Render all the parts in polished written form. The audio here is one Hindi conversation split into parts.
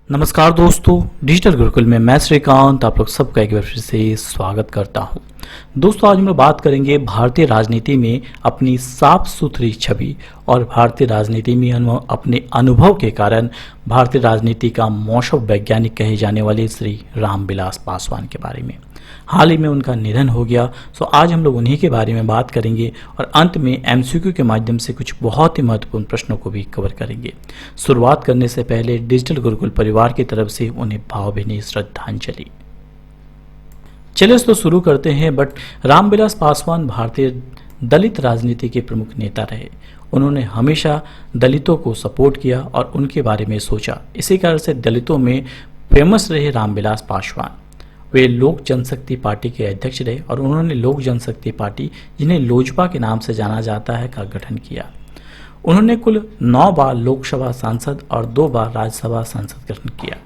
नमस्कार दोस्तों, डिजिटल गुरुकुल में मैं श्रीकांत आप लोग सबका एक बार फिर से स्वागत करता हूं। दोस्तों, आज हम लोग बात करेंगे भारतीय राजनीति में अपनी साफ सुथरी छवि और भारतीय राजनीति में अपने अनुभव के कारण भारतीय राजनीति का मौसम वैज्ञानिक कहे जाने वाले श्री रामविलास पासवान के बारे में। हाल ही में उनका निधन हो गया, सो आज हम लोग उन्हीं के बारे में बात करेंगे और अंत में एमसीक्यू के माध्यम से कुछ बहुत ही महत्वपूर्ण प्रश्नों को भी कवर करेंगे। शुरुआत करने से पहले डिजिटल गुरुकुल परिवार की तरफ से उन्हें भावभीनी श्रद्धांजलि। चलिए तो शुरू करते हैं। रामविलास पासवान भारतीय दलित राजनीति के प्रमुख नेता रहे। उन्होंने हमेशा दलितों को सपोर्ट किया और उनके बारे में सोचा। इसी कारण से दलितों में फेमस रहे रामविलास पासवान। वे लोक जनशक्ति पार्टी के अध्यक्ष रहे और उन्होंने लोक जनशक्ति पार्टी, जिन्हें लोजपा के नाम से जाना जाता है, का गठन किया। उन्होंने कुल 9 बार लोकसभा सांसद और 2 बार राज्यसभा सांसद गठन किया।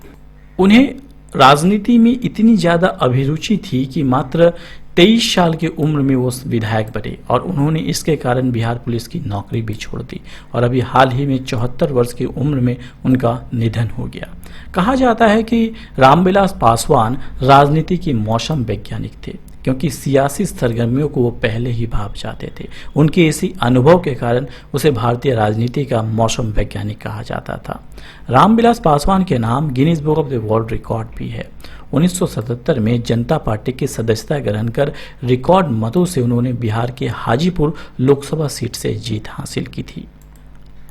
उन्हें राजनीति में इतनी ज्यादा अभिरुचि थी कि मात्र 23 साल की उम्र में वो विधायक बने और उन्होंने इसके कारण बिहार पुलिस की नौकरी भी छोड़ दी और अभी हाल ही में 74 वर्ष की उम्र में उनका निधन हो गया। कहा जाता है कि रामविलास पासवान राजनीति के मौसम वैज्ञानिक थे, क्योंकि सियासी सरगर्मियों को वो पहले ही भाप जाते थे। उनके इसी अनुभव के कारण उसे भारतीय राजनीति का मौसम वैज्ञानिक कहा जाता था। रामविलास पासवान के नाम Guinness book of the world record भी है। 1977 में जनता पार्टी की सदस्यता ग्रहण कर रिकॉर्ड मतों से उन्होंने बिहार के हाजीपुर लोकसभा सीट से जीत हासिल की थी।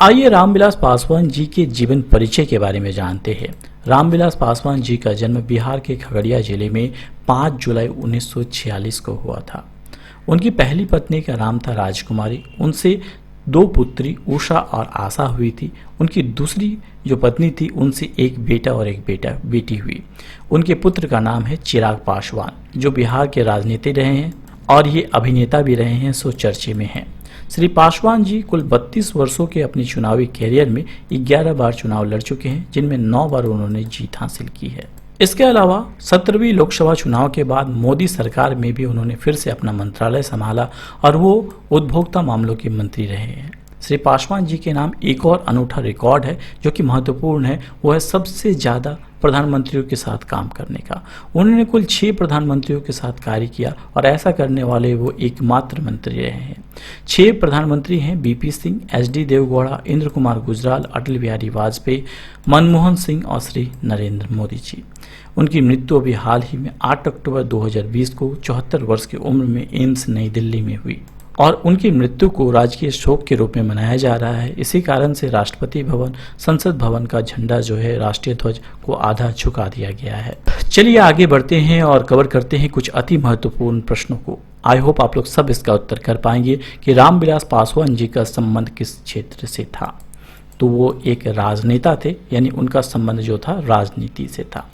आइए रामविलास पासवान जी के जीवन परिचय के बारे में जानते हैं। रामविलास पासवान जी का जन्म बिहार के खगड़िया जिले में 5 जुलाई 1946 को हुआ था। उनकी पहली पत्नी का नाम था राजकुमारी। उनसे 2 पुत्री उषा और आशा हुई थी। उनकी दूसरी जो पत्नी थी, उनसे एक बेटा और एक बेटी हुई। उनके पुत्र का नाम है चिराग पासवान, जो बिहार के राजनीति रहे हैं और ये अभिनेता भी रहे हैं, सो चर्चे में हैं। श्री पासवान जी कुल 32 वर्षों के अपने चुनावी कैरियर में 11 बार चुनाव लड़ चुके हैं, जिनमें 9 बार उन्होंने जीत हासिल की है। इसके अलावा 17वीं लोकसभा चुनाव के बाद मोदी सरकार में भी उन्होंने फिर से अपना मंत्रालय संभाला और वो उपभोक्ता मामलों के मंत्री रहे हैं। श्री पासवान जी के नाम एक और अनूठा रिकॉर्ड है जो कि महत्वपूर्ण है, वो है सबसे ज़्यादा प्रधानमंत्रियों के साथ काम करने का। उन्होंने कुल 6 प्रधानमंत्रियों के साथ कार्य किया और ऐसा करने वाले वो एकमात्र मंत्री रहे हैं। 6 प्रधानमंत्री हैं: बीपी सिंह, एचडी देवगौड़ा, इंद्र कुमार गुजराल, अटल बिहारी वाजपेयी, मनमोहन सिंह और श्री नरेंद्र मोदी जी। उनकी मृत्यु अभी हाल ही में 8 अक्टूबर 2020 को 74 वर्ष की उम्र में एम्स नई दिल्ली में हुई और उनकी मृत्यु को राजकीय शोक के रूप में मनाया जा रहा है। इसी कारण से राष्ट्रपति भवन, संसद भवन का झंडा जो है, राष्ट्रीय ध्वज को आधा झुका दिया गया है। चलिए आगे बढ़ते हैं और कवर करते हैं कुछ अति महत्वपूर्ण प्रश्नों को। आई होप आप लोग सब इसका उत्तर कर पाएंगे कि रामविलास पासवान जी का संबंध किस क्षेत्र से था। तो वो एक राजनेता थे, यानी उनका संबंध जो था राजनीति से था।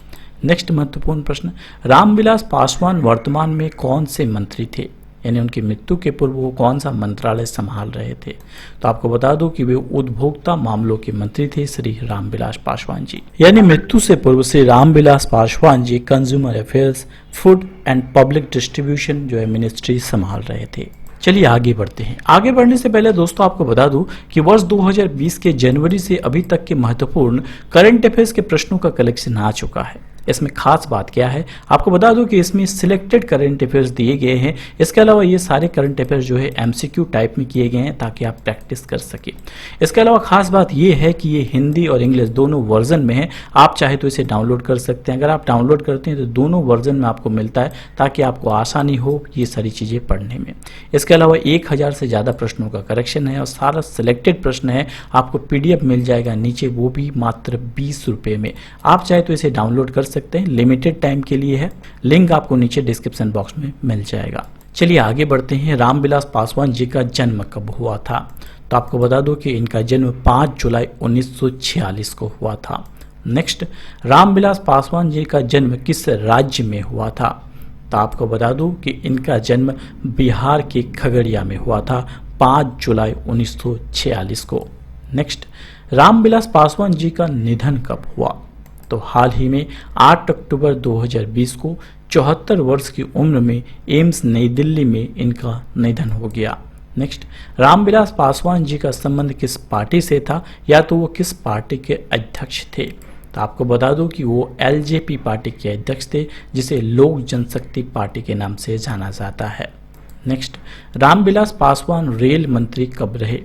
नेक्स्ट महत्वपूर्ण प्रश्न, रामविलास पासवान वर्तमान में कौन से मंत्री थे, यानी उनकी मृत्यु के पूर्व वो कौन सा मंत्रालय संभाल रहे थे। तो आपको बता दूं कि वे उपभोक्ता मामलों के मंत्री थे श्री रामविलास पासवान जी। यानी मृत्यु से पूर्व Shri Ramvilas Paswan ji consumer affairs, food and public distribution जो है मिनिस्ट्री संभाल रहे थे। चलिए आगे बढ़ते हैं। आगे बढ़ने से पहले दोस्तों आपको बता दूं कि वर्ष 2020 के जनवरी से अभी तक के महत्वपूर्ण करंट अफेयर्स के प्रश्नों का कलेक्शन आ चुका है। इसमें खास बात क्या है, आपको बता दूं कि इसमें सिलेक्टेड करंट अफेयर्स दिए गए हैं। इसके अलावा ये सारे करंट अफेयर्स जो है एमसीक्यू टाइप में किए गए हैं ताकि आप प्रैक्टिस कर सके। इसके अलावा खास बात ये है कि ये हिंदी और इंग्लिश दोनों वर्जन में है। आप चाहे तो इसे डाउनलोड कर सकते हैं। अगर आप डाउनलोड करते हैं तो दोनों वर्जन में आपको मिलता है ताकि आपको आसानी हो ये सारी चीज़ें पढ़ने में। इसके अलावा 1000 से ज़्यादा प्रश्नों का करेक्शन है और सारा सिलेक्टेड प्रश्न है। आपको PDF मिल जाएगा नीचे, वो भी मात्र 20 रुपये में। आप चाहे तो इसे डाउनलोड कर सकते हैं, लिमिटेड टाइम के लिए है। लिंक आपको नीचे डिस्क्रिप्शन बॉक्स में मिल जाएगा। चलिए आगे बढ़ते हैं। रामविलास पासवान जी का जन्म कब हुआ था, तो आपको बता दो कि इनका जन्म 5 जुलाई 1946 को हुआ था। नेक्स्ट, रामविलास पासवान जी का जन्म किस राज्य में हुआ था, तो आपको बता दूं कि इनका जन्म बिहार के खगड़िया में हुआ था 5 जुलाई 1946 को। नेक्स्ट, रामविलास पासवान जी का निधन कब हुआ, तो हाल ही में 8 अक्टूबर 2020 को 74 वर्ष की उम्र में एम्स नई दिल्ली में इनका निधन हो गया। नेक्स्ट, रामविलास पासवान जी का संबंध किस पार्टी से था, या तो वो किस पार्टी के अध्यक्ष थे, तो आपको बता दूं कि वो एलजेपी पार्टी के अध्यक्ष थे, जिसे लोक जनशक्ति पार्टी के नाम से जाना जाता है। नेक्स्ट, रामविलास पासवान रेल मंत्री कब रहे?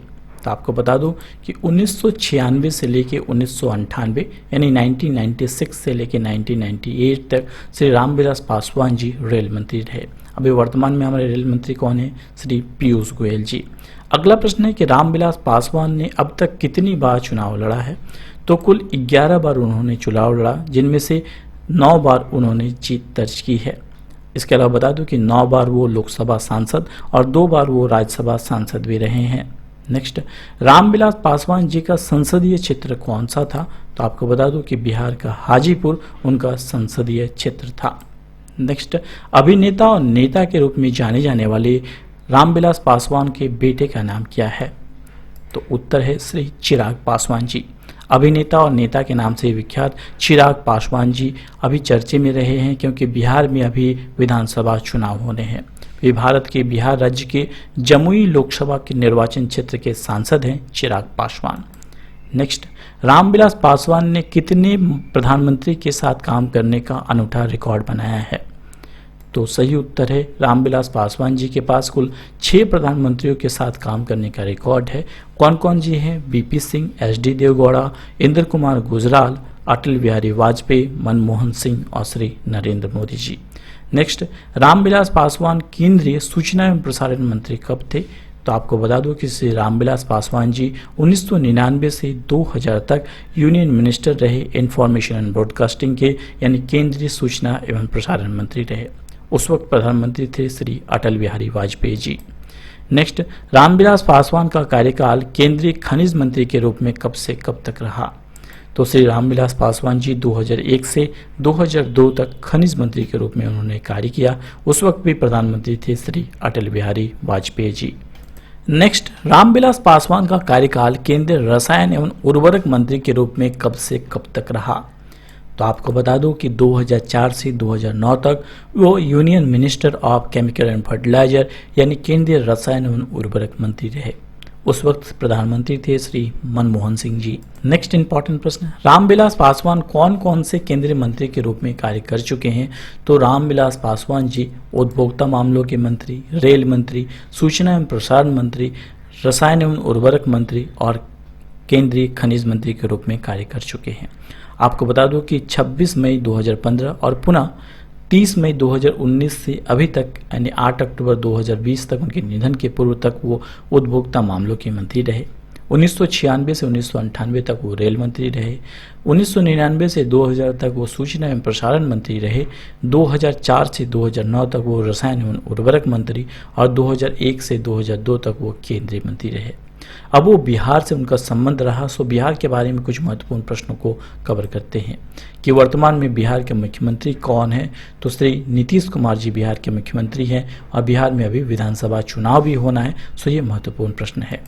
तो आपको बता दूं कि 1996 से लेके 1998 यानी 1996 से लेके 1998 तक श्री रामविलास पासवान जी रेल मंत्री रहे। अभी वर्तमान में हमारे रेल मंत्री कौन है? श्री पीयूष गोयल जी। अगला प्रश्न है कि रामविलास पासवान ने अब तक कितनी बार चुनाव लड़ा है? तो कुल 11 बार उन्होंने चुनाव लड़ा, जिनमें से 9 बार उन्होंने जीत दर्ज की है। इसके अलावा बता दूं कि 9 बार वो लोकसभा सांसद और 2 बार वो राज्यसभा सांसद भी रहे हैं। नेक्स्ट, रामविलास पासवान जी का संसदीय क्षेत्र कौन सा था? तो आपको बता दूं कि बिहार का हाजीपुर उनका संसदीय क्षेत्र था। नेक्स्ट, अभिनेता और नेता के रूप में जाने जाने वाले रामविलास पासवान के बेटे का नाम क्या है? तो उत्तर है श्री चिराग पासवान जी। अभिनेता और नेता के नाम से विख्यात चिराग पासवान जी अभी चर्चे में रहे हैं, क्योंकि बिहार में अभी विधानसभा चुनाव होने हैं। वे भारत के बिहार राज्य के जमुई लोकसभा के निर्वाचन क्षेत्र के सांसद हैं चिराग पासवान। नेक्स्ट, रामविलास पासवान ने कितने प्रधानमंत्री के साथ काम करने का अनूठा रिकॉर्ड बनाया है? तो सही उत्तर है रामविलास पासवान जी के पास कुल 6 प्रधानमंत्रियों के साथ काम करने का रिकॉर्ड है। कौन कौन जी हैं? बीपी सिंह, एचडी देवगौड़ा, इंद्र कुमार गुजराल, अटल बिहारी वाजपेयी, मनमोहन सिंह और श्री नरेंद्र मोदी जी। नेक्स्ट, रामविलास पासवान केंद्रीय सूचना एवं प्रसारण मंत्री कब थे? तो आपको बता दूं कि श्री रामविलास पासवान जी 1999 से 2000 तक यूनियन मिनिस्टर रहे, इंफॉर्मेशन एंड ब्रॉडकास्टिंग के, यानी केंद्रीय सूचना एवं प्रसारण मंत्री रहे। उस वक्त प्रधानमंत्री थे श्री अटल बिहारी वाजपेयी जी। नेक्स्ट, रामविलास पासवान का कार्यकाल केंद्रीय खनिज मंत्री के रूप में कब से कब तक रहा? तो श्री रामविलास पासवान जी 2001 से 2002 तक खनिज मंत्री के रूप में उन्होंने कार्य किया। उस वक्त भी प्रधानमंत्री थे श्री अटल बिहारी वाजपेयी जी। नेक्स्ट, रामविलास पासवान का कार्यकाल केंद्रीय रसायन एवं उर्वरक मंत्री के रूप में कब से कब तक रहा? तो आपको बता दूं कि 2004 से 2009 तक वो union minister of chemical and fertiliser यानी केंद्रीय रसायन एवं उर्वरक मंत्री रहे। उस वक्त प्रधानमंत्री थे श्री मनमोहन सिंह जी। नेक्स्ट इंपॉर्टेंट प्रश्न, रामविलास पासवान कौन कौन से केंद्रीय मंत्री के रूप में कार्य कर चुके हैं? तो रामविलास पासवान जी उपभोक्ता मामलों के मंत्री, रेल मंत्री, सूचना एवं प्रसारण मंत्री, रसायन एवं उर्वरक मंत्री और केंद्रीय खनिज मंत्री के रूप में कार्य कर चुके हैं। आपको बता दूं कि 26 मई 2015 और पुनः 30 मई 2019 से अभी तक यानी 8 अक्टूबर 2020 तक, उनके निधन के पूर्व तक वो उपभोक्ता मामलों के मंत्री रहे। 1996 से 1998 तक वो रेल मंत्री रहे। 1999 से 2000 तक वो सूचना एवं प्रसारण मंत्री रहे। 2004 से 2009 तक वो रसायन एवं उर्वरक मंत्री और 2001 से 2002 तक वो केंद्रीय मंत्री रहे। अब वो बिहार से उनका संबंध रहा, सो बिहार के बारे में कुछ महत्वपूर्ण प्रश्नों को कवर करते हैं कि वर्तमान में बिहार के मुख्यमंत्री कौन है? तो श्री नीतीश कुमार जी बिहार के मुख्यमंत्री हैं और बिहार में अभी विधानसभा चुनाव भी होना है, सो ये महत्वपूर्ण प्रश्न है।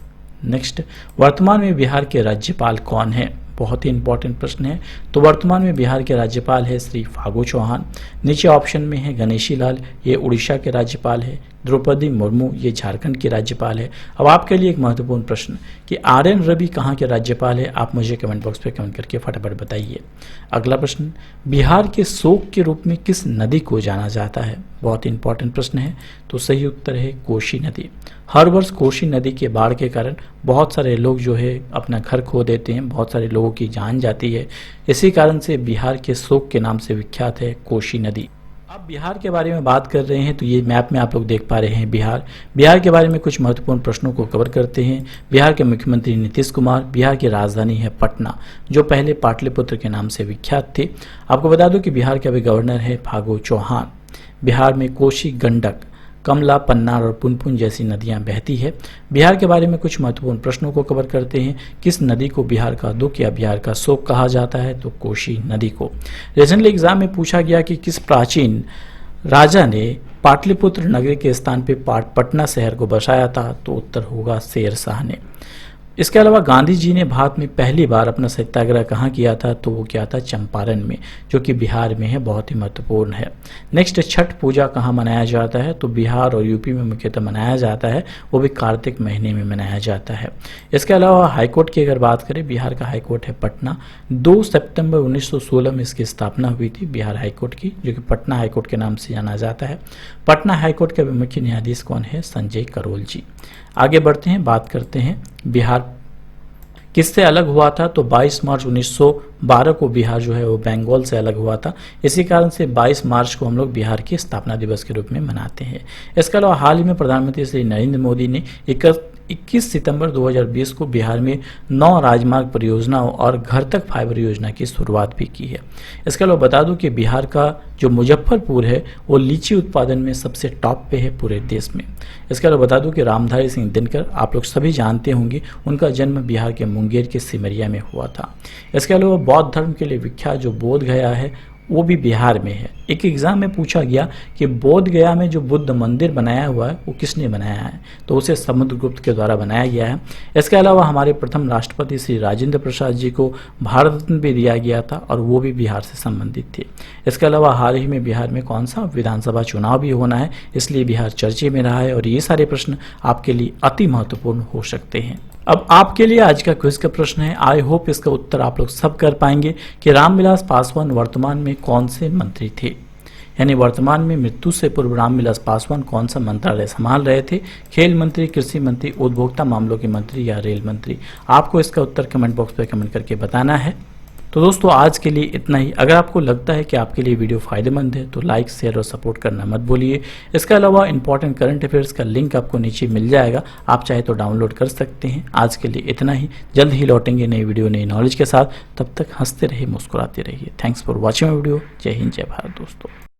नेक्स्ट, वर्तमान में बिहार के राज्यपाल कौन है? बहुत ही इंपॉर्टेंट प्रश्न है। तो वर्तमान में बिहार के राज्यपाल है श्री फागू चौहान। नीचे ऑप्शन में है गणेशी लाल, ये उड़ीसा के राज्यपाल है। द्रौपदी मुर्मू, ये झारखंड की राज्यपाल है। अब आपके लिए एक महत्वपूर्ण प्रश्न कि आर.एन. रवि कहाँ के राज्यपाल है? आप मुझे कमेंट बॉक्स पे कमेंट करके फटाफट बताइए। अगला प्रश्न, बिहार के शोक के रूप में किस नदी को जाना जाता है? बहुत इंपॉर्टेंट प्रश्न है। तो सही उत्तर है कोसी नदी। हर वर्ष कोसी नदी के बाढ़ के कारण बहुत सारे लोग जो है अपना घर खो देते हैं, बहुत सारे लोगों की जान जाती है। इसी कारण से बिहार के शोक के नाम से विख्यात है कोसी नदी। अब बिहार के बारे में बात कर रहे हैं तो ये मैप में आप लोग देख पा रहे हैं बिहार के बारे में कुछ महत्वपूर्ण प्रश्नों को कवर करते हैं। बिहार के मुख्यमंत्री नीतीश कुमार, बिहार की राजधानी है पटना, जो पहले पाटलिपुत्र के नाम से विख्यात थे। आपको बता दूं कि बिहार के अभी गवर्नर है फागू चौहान। बिहार में कोसी, गंडक, कमला, पन्नार और पुनपुन जैसी नदियां बहती है। बिहार के बारे में कुछ महत्वपूर्ण प्रश्नों को कवर करते हैं। किस नदी को बिहार का दुख या बिहार का शोक कहा जाता है? तो कोसी नदी को। रिसेंटली एग्जाम में पूछा गया कि किस प्राचीन राजा ने पाटलिपुत्र नगरी के स्थान पे पटना शहर को बसाया था? तो उत्तर होगा शेर शाह ने। इसके अलावा गांधी जी ने भारत में पहली बार अपना सत्याग्रह कहाँ किया था, तो वो किया था चंपारण में, जो कि बिहार में है, बहुत ही महत्वपूर्ण है। नेक्स्ट, छठ पूजा कहाँ मनाया जाता है, तो बिहार और यूपी में मुख्यतः मनाया जाता है, वो भी कार्तिक महीने में मनाया जाता है। इसके अलावा हाईकोर्ट की अगर बात करें, बिहार का हाईकोर्ट है पटना। 2 सितंबर 1916 में इसकी स्थापना हुई थी बिहार हाईकोर्ट की, जो कि पटना हाईकोर्ट के नाम से जाना जाता है। पटना हाईकोर्ट के मुख्य न्यायाधीश कौन है, संजय करोल जी। आगे बढ़ते हैं, बात करते हैं बिहार किससे अलग हुआ था, तो 22 मार्च 1912 को बिहार जो है वो बंगाल से अलग हुआ था। इसी कारण से 22 मार्च को हम लोग बिहार की स्थापना दिवस के रूप में मनाते हैं। इसके अलावा हाल ही में प्रधानमंत्री श्री नरेंद्र मोदी ने 21 सितंबर 2020 को बिहार में 9 राजमार्ग परियोजनाओं और घर तक फाइबर योजना की शुरुआत भी की है। इसके अलावा बता दूं कि बिहार का जो मुजफ्फरपुर है वो लीची उत्पादन में सबसे टॉप पे है पूरे देश में। इसके अलावा बता दूं कि रामधारी सिंह दिनकर आप लोग सभी जानते होंगे, उनका जन्म बिहार के मुंगेर के सिमरिया में हुआ था। इसके अलावा बौद्ध धर्म के लिए विख्यात जो बोध गया है वो भी बिहार में है। एक एग्जाम में पूछा गया कि बोध गया में जो बुद्ध मंदिर बनाया हुआ है वो किसने बनाया है, तो उसे समुद्रगुप्त के द्वारा बनाया गया है। इसके अलावा हमारे प्रथम राष्ट्रपति श्री राजेंद्र प्रसाद जी को भारत रत्न भी दिया गया था और वो भी बिहार से संबंधित थे। इसके अलावा हाल ही में बिहार में कौन सा विधानसभा चुनाव भी होना है, इसलिए बिहार चर्चे में रहा है और ये सारे प्रश्न आपके लिए अति महत्वपूर्ण हो सकते हैं। अब आपके लिए आज का क्विज का प्रश्न है, आई होप इसका उत्तर आप लोग सब कर पाएंगे कि रामविलास पासवान वर्तमान में कौन से मंत्री थे। यानी वर्तमान में मृत्यु से पूर्व रामविलास पासवान कौन सा मंत्रालय संभाल रहे थे, खेल मंत्री, कृषि मंत्री, उपभोक्ता मामलों के मंत्री या रेल मंत्री। आपको इसका उत्तर कमेंट बॉक्स में कमेंट करके बताना है। तो दोस्तों आज के लिए इतना ही। अगर आपको लगता है कि आपके लिए वीडियो फायदेमंद है तो लाइक, शेयर और सपोर्ट करना मत भूलिए। इसके अलावा इंपॉर्टेंट करंट अफेयर्स का लिंक आपको नीचे मिल जाएगा, आप चाहे तो डाउनलोड कर सकते हैं। आज के लिए इतना ही, जल्द ही लौटेंगे नई वीडियो नई नॉलेज के साथ। तब तक हंसते रहिए, मुस्कुराते रहिए। Thanks for watching video. जय हिंद, जय भारत दोस्तों।